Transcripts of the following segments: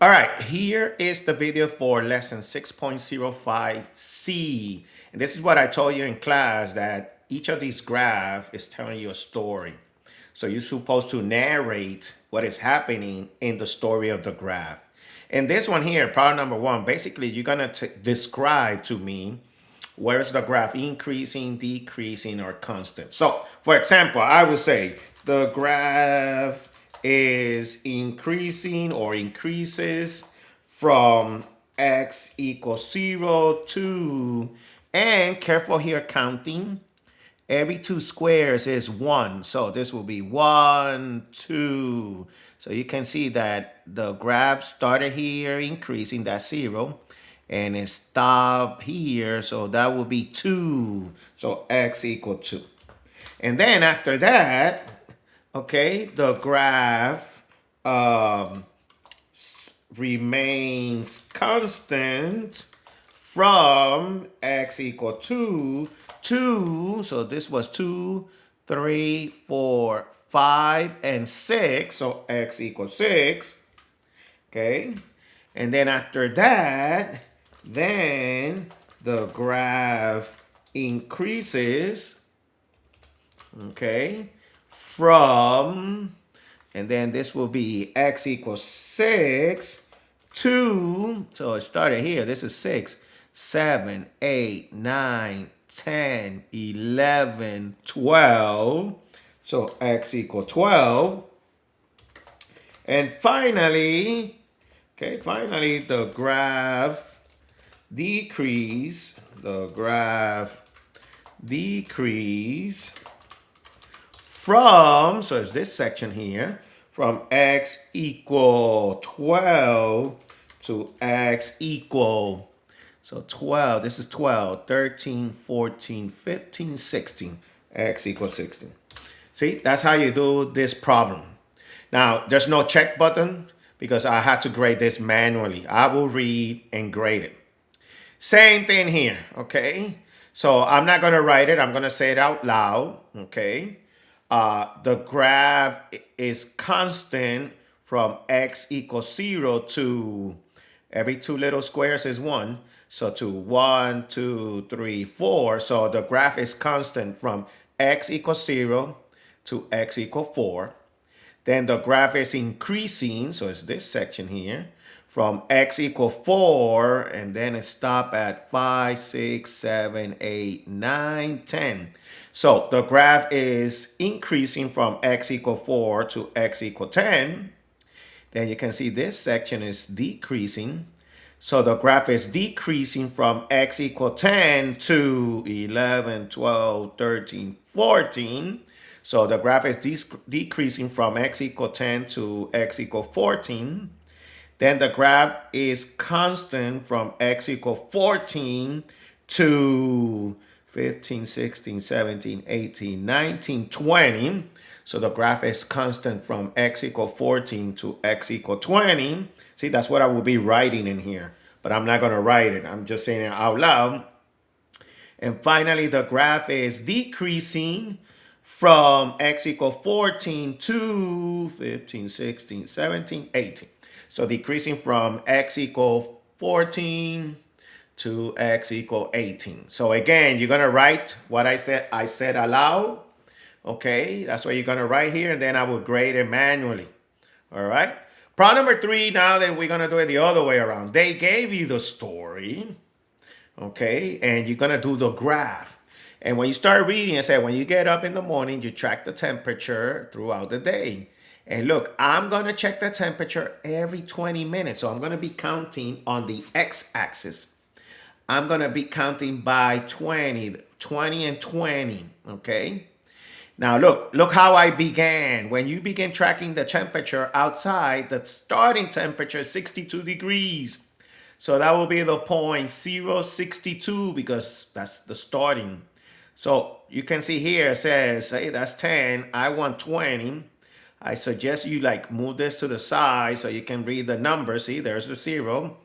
All right, here is the video for lesson 6.05C. And this is what I told you in class, that each of these graphs is telling you a story. So you're supposed to narrate what is happening in the story of the graph. And this one here, problem number one, basically you're going to describe to me where is the graph increasing, decreasing, or constant. So for example, I would say the graph is increasing or increases from x equals 0 to, and careful here counting, every two squares is 1. So this will be 1, 2. So you can see that the graph started here increasing, that's 0. And it stopped here, so that will be 2. So x equal 2. And then after that, okay, the graph remains constant from x equal 2 to, so this was 2, 3, 4, 5, and 6, so x equals 6, okay? And then after that, then the graph increases, okay, from, and then this will be x equals 6 to, so it started here, this is 6, 7, 8, 9, 10, 11, 12. So x equals 12. And finally, okay, finally the graph decrease, from, so it's this section here, from x equal 12 to x equal, so 12, this is 12, 13, 14, 15, 16, x equals 16. See, that's how you do this problem. Now, there's no check button because I had to grade this manually. I will read and grade it. Same thing here, okay? So I'm not going to write it. I'm going to say it out loud, okay? The graph is constant from x equals 0 to, every two little squares is 1. So to 1, 2, 3, 4. So the graph is constant from x equals 0 to x equals 4. Then the graph is increasing, so it's this section here, from x equals 4, and then it stops at 5, 6, 7, 8, 9, 10. So the graph is increasing from x equals 4 to x equals 10. Then you can see this section is decreasing. So the graph is decreasing from x equals 10 to 11, 12, 13, 14. So the graph is decreasing from x equals 10 to x equals 14. Then the graph is constant from x equals 14 to 15, 16, 17, 18, 19, 20. So the graph is constant from x equals 14 to x equals 20. See, that's what I will be writing in here, but I'm not going to write it. I'm just saying it out loud. And finally, the graph is decreasing from x equals 14 to 15, 16, 17, 18. So decreasing from x equals 14 to x equals 18. So again, you're going to write what I said aloud. Okay, that's what you're going to write here, and then I will grade it manually. All right. Problem number 3, now that we're going to do it the other way around. They gave you the story, okay, and you're going to do the graph. And when you start reading, it said when you get up in the morning, you track the temperature throughout the day. And look, I'm going to check the temperature every 20 minutes. So I'm going to be counting on the x-axis. I'm going to be counting by 20, 20 and 20, okay? Now look how I began. When you begin tracking the temperature outside, the starting temperature is 62 degrees. So that will be the point 062 because that's the starting. So you can see here it says, hey, that's 10. I want 20. I suggest you like move this to the side so you can read the number. See, there's the 0.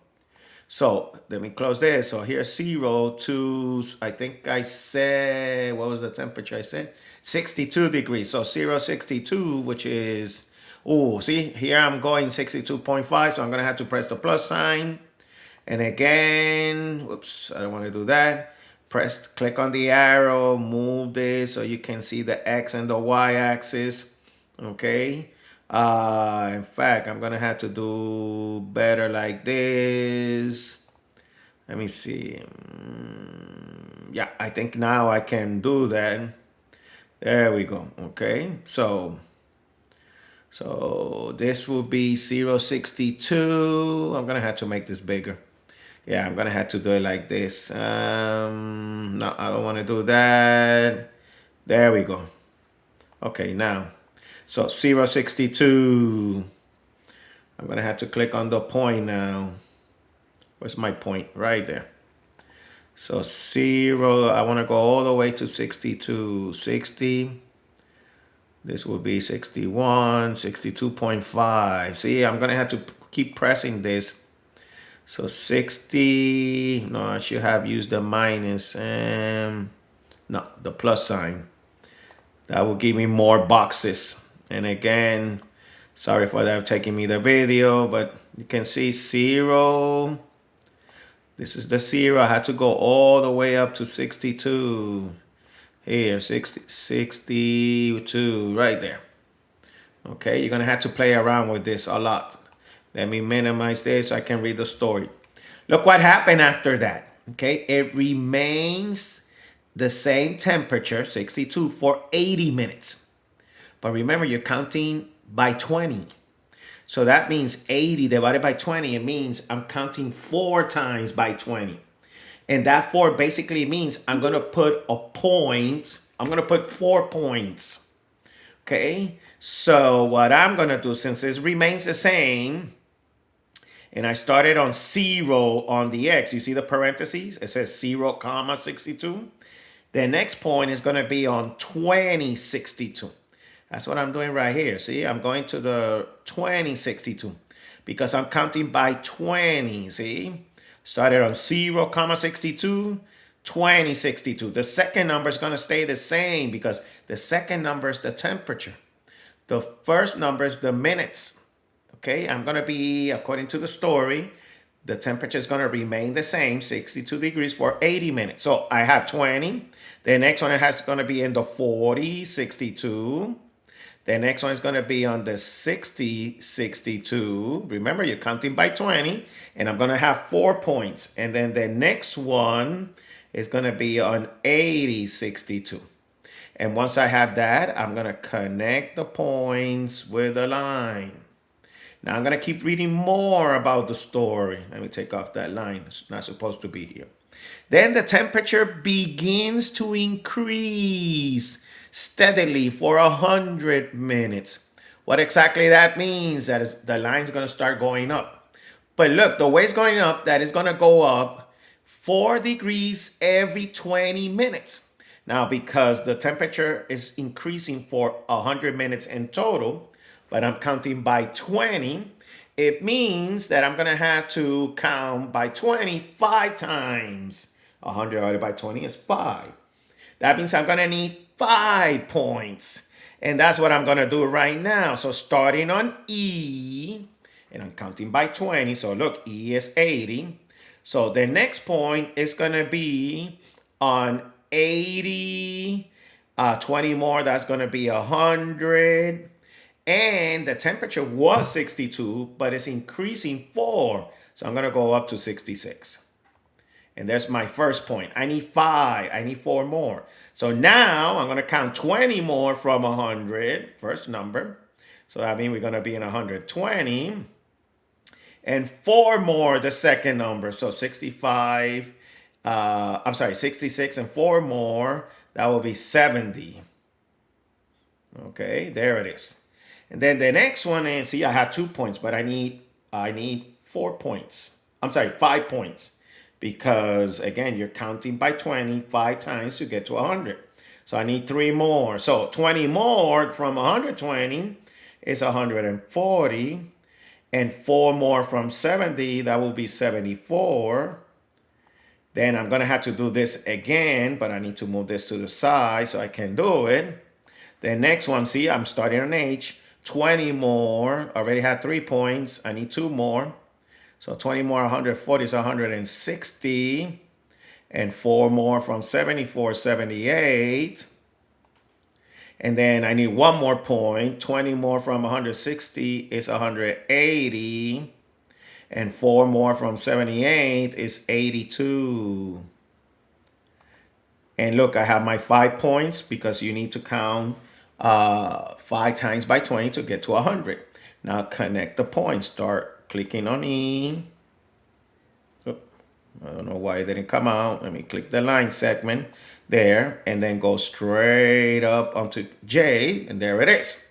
So let me close this. So here's 0 to, I think I said, what was the temperature I said? 62 degrees. So 0, 62, which is Oh, see, here I'm going 62.5, so I'm going to have to press the plus sign. And again, whoops, I don't want to do that. Click on the arrow, move this so you can see the X and the Y axis. Okay. In fact, I'm going to have to do better like this. Let me see. Yeah, I think now I can do that. There we go. Okay. So this will be 0.62. I'm going to have to make this bigger. Yeah, I'm gonna have to do it like this. No, I don't want to do that. There we go. Okay, now, so 0.62. I'm gonna have to click on the point now. Where's my point? Right there. So 0, I want to go all the way to 62. 60. This will be 61, 62.5. See, I'm gonna have to keep pressing this. So 60, no, I should have used the minus, no, the plus sign. That will give me more boxes. And again, sorry for that taking me the video, but you can see 0. This is the 0. I had to go all the way up to 62. Here, 62, right there. Okay, you're gonna have to play around with this a lot. Let me minimize this so I can read the story. Look what happened after that. Okay, it remains the same temperature, 62, for 80 minutes. But remember, you're counting by 20. So that means 80 divided by 20. It means I'm counting 4 times by 20. And that 4 basically means I'm going to put a point. I'm going to put 4 points. Okay, so what I'm going to do, since this remains the same, and I started on 0 on the X. You see the parentheses? It says 0, comma 62. The next point is going to be on 2062. That's what I'm doing right here. See, I'm going to the 2062 because I'm counting by 20. See, started on 0, comma 62, 2062. The second number is going to stay the same because the second number is the temperature. The first number is the minutes. Okay, I'm going to be, according to the story, the temperature is going to remain the same, 62 degrees for 80 minutes. So I have 20. The next one has going to be in the 40, 62. The next one is going to be on the 60, 62. Remember, you're counting by 20. And I'm going to have 4 points. And then the next one is going to be on 80, 62. And once I have that, I'm going to connect the points with a line. Now I'm going to keep reading more about the story. Let me take off that line. It's not supposed to be here. Then the temperature begins to increase steadily for 100 minutes. What exactly that means, that is, the line's going to start going up. But look, the way it's going up, that is going to go up 4 degrees every 20 minutes. Now, because the temperature is increasing for 100 minutes in total, but I'm counting by 20, it means that I'm going to have to count by 20 5 times. 100 divided by 20 is 5. That means I'm going to need 5 points. And that's what I'm going to do right now. So starting on E, and I'm counting by 20. So look, E is 80. So the next point is going to be on 80. 20 more, that's going to be 100. And the temperature was 62, but it's increasing 4. So I'm going to go up to 66. And there's my first point. I need 5. I need 4 more. So now I'm going to count 20 more from 100, first number. So that means we're going to be in 120. And 4 more, the second number. So 65, 66 and 4 more. That will be 70. Okay, there it is. And then the next one is, see, I have 2 points, but I need 4 points. I'm sorry, 5 points. Because again, you're counting by 20 5 times to get to 100. So I need 3 more. So 20 more from 120 is 140. And 4 more from 70, that will be 74. Then I'm going to have to do this again, but I need to move this to the side so I can do it. The next one, see, I'm starting on H. 20 more. Already had 3 points. I need 2 more. So 20 more, 140 is 160. And 4 more from 74, 78. And then I need 1 more point. 20 more from 160 is 180. And 4 more from 78 is 82. And look, I have my 5 points because you need to count 5 times by 20 to get to 100. Now connect the points. Start clicking on E. I don't know why it didn't come out. Let me click the line segment there and then go straight up onto J, and there it is.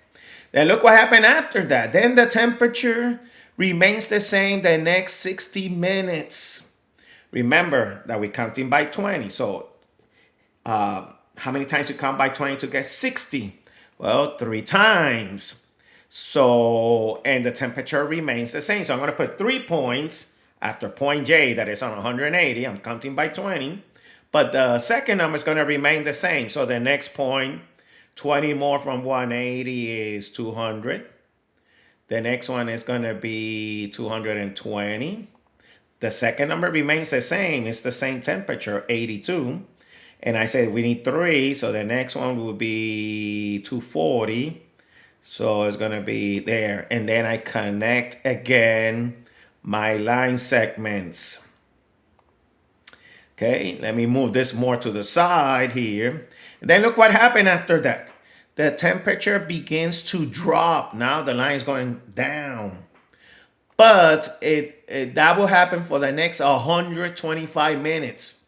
Then look what happened after that. Then the temperature remains the same the next 60 minutes. Remember that we're counting by 20. So how many times you count by 20 to get 60? Well, 3 times. So, and the temperature remains the same. So I'm going to put 3 points after point J that is on 180. I'm counting by 20. But the second number is going to remain the same. So the next point, 20 more from 180 is 200. The next one is going to be 220. The second number remains the same. It's the same temperature, 82. And I said we need 3. So the next one will be 240. So it's going to be there. And then I connect again my line segments. Okay, let me move this more to the side here. And then look what happened after that. The temperature begins to drop. Now the line is going down. But that will happen for the next 125 minutes.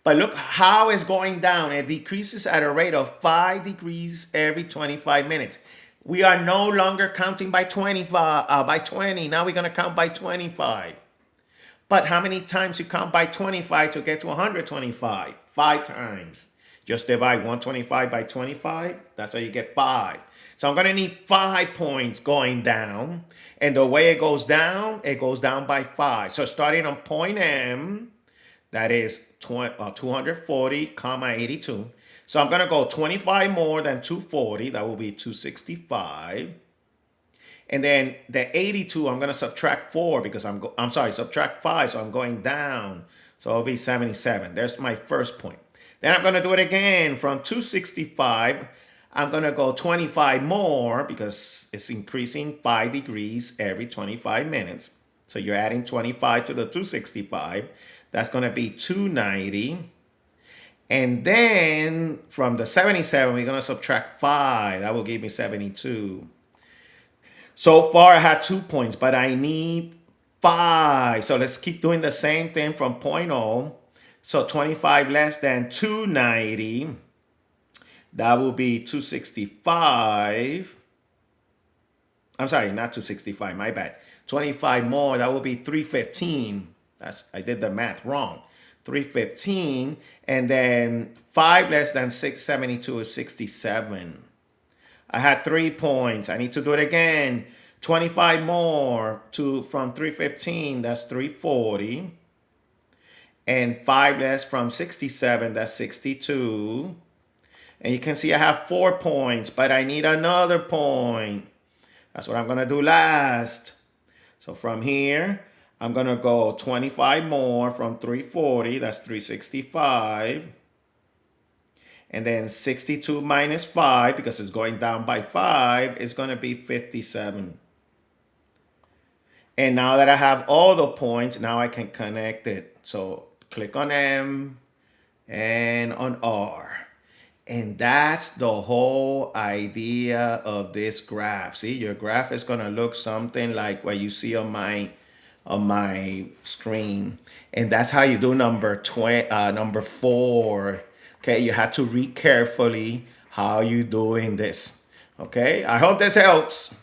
But look how it's going down. It decreases at a rate of 5 degrees every 25 minutes. We are no longer counting by 20. Now we're going to count by 25. But how many times you count by 25 to get to 125? 5 times. Just divide 125 by 25. That's how you get 5. So I'm going to need 5 points going down. And the way it goes down by 5. So starting on point M, that is 240, 82. So I'm going to go 25 more than 240. That will be 265. And then the 82, I'm going to subtract 4 because subtract 5. So I'm going down. So it'll be 77. There's my first point. Then I'm going to do it again from 265. I'm going to go 25 more because it's increasing 5 degrees every 25 minutes. So you're adding 25 to the 265. That's going to be 290. And then from the 77, we're going to subtract 5. That will give me 72. So far, I had 2 points, but I need 5. So let's keep doing the same thing from point O. So 25 less than 290. That will be 265. I'm sorry, not 265, my bad. 25 more, that will be 315. I did the math wrong. 315. And then 5 less than 672 is 67. I had 3 points. I need to do it again. 25 more from 315, that's 340. And 5 less from 67, that's 62. And you can see I have 4 points, but I need another point. That's what I'm going to do last. So from here, I'm going to go 25 more from 340, that's 365. And then 62 minus 5, because it's going down by 5, is going to be 57. And now that I have all the points, now I can connect it. So click on M and on R. And that's the whole idea of this graph. See, your graph is going to look something like what you see on my screen. And that's how you do number 4. Okay, you have to read carefully how you're doing this. Okay, I hope this helps.